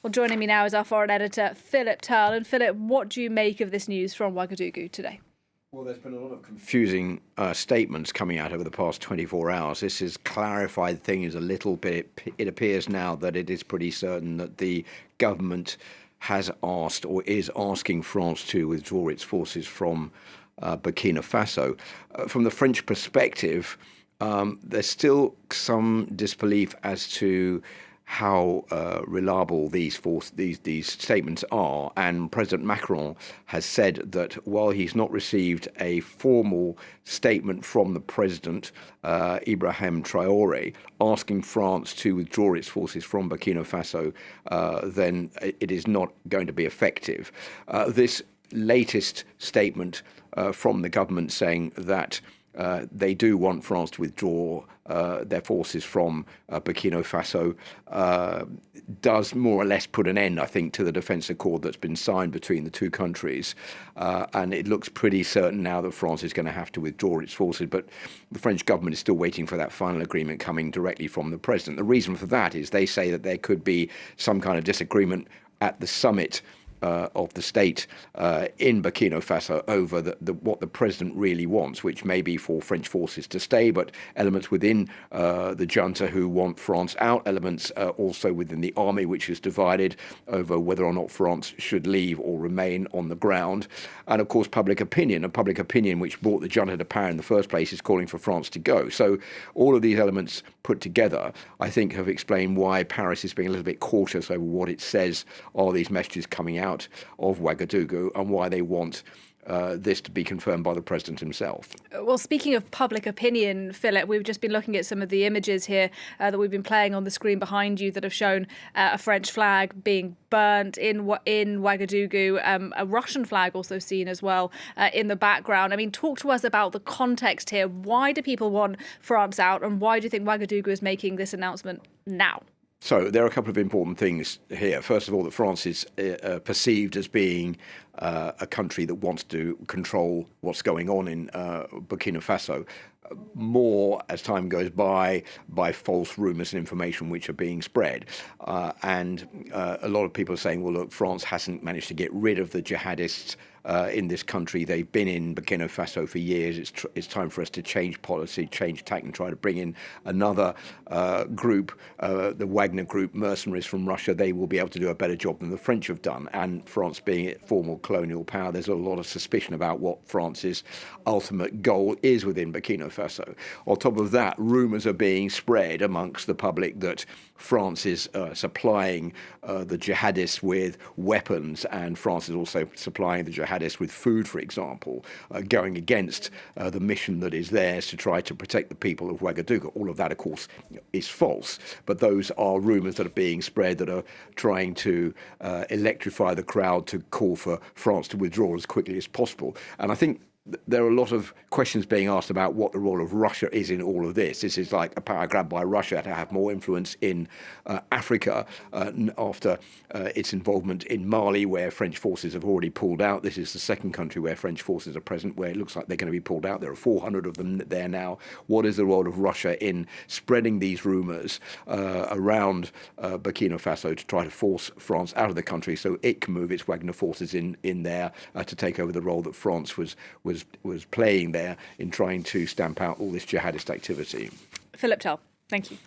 Well, joining me now is our foreign editor, Philip Turle. And Philip, what do you make of this news from Ouagadougou today? Well, there's been a lot of confusing statements coming out over the past 24 hours. This has clarified things a little bit. It appears now that it is pretty certain that the government has asked or is asking France to withdraw its forces from Burkina Faso. From the French perspective, there's still some disbelief as to how reliable these statements are. And President Macron has said that while he's not received a formal statement from the president, Ibrahim Traoré, asking France to withdraw its forces from Burkina Faso, then it is not going to be effective. This latest statement from the government saying that they do want France to withdraw their forces from Burkina Faso does more or less put an end, I think, to the defence accord that's been signed between the two countries. And it looks pretty certain now that France is going to have to withdraw its forces. But the French government is still waiting for that final agreement coming directly from the president. The reason for that is they say that there could be some kind of disagreement at the summit of the state in Burkina Faso over what the president really wants, which may be for French forces to stay, but elements within the junta who want France out, elements also within the army, which is divided over whether or not France should leave or remain on the ground. And of course, public opinion which brought the junta to power in the first place is calling for France to go. So all of these elements put together, I think, have explained why Paris is being a little bit cautious over what it says are these messages coming out of Ouagadougou and why they want this to be confirmed by the president himself. Well, speaking of public opinion, Philip, we've just been looking at some of the images here that we've been playing on the screen behind you that have shown a French flag being burnt in Ouagadougou, a Russian flag also seen as well in the background. I mean, talk to us about the context here. Why do people want France out, and why do you think Ouagadougou is making this announcement now? So there are a couple of important things here. First of all, that France is perceived as being a country that wants to control what's going on in Burkina Faso more as time goes by false rumours and information which are being spread. And a lot of people are saying, well, look, France hasn't managed to get rid of the jihadists in this country. They've been in Burkina Faso for years. It's time for us to change policy, change tack, and try to bring in another group, the Wagner group, mercenaries from Russia. They will be able to do a better job than the French have done. And France being a formal colonial power, there's a lot of suspicion about what France's ultimate goal is within Burkina Faso. On top of that, rumours are being spread amongst the public that France is supplying the jihadists with weapons, and France is also supplying the jihadists with food, for example, going against the mission that is theirs to try to protect the people of Ouagadougou. All of that, of course, is false, but those are rumours that are being spread that are trying to electrify the crowd to call for France to withdraw as quickly as possible. And I think there are a lot of questions being asked about what the role of Russia is in all of this. This is like a power grab by Russia to have more influence in Africa after its involvement in Mali, where French forces have already pulled out. This is the second country where French forces are present, where it looks like they're going to be pulled out. There are 400 of them there now. What is the role of Russia in spreading these rumours around Burkina Faso to try to force France out of the country so it can move its Wagner forces in there to take over the role that France was playing there in trying to stamp out all this jihadist activity? Philip Turle, thank you.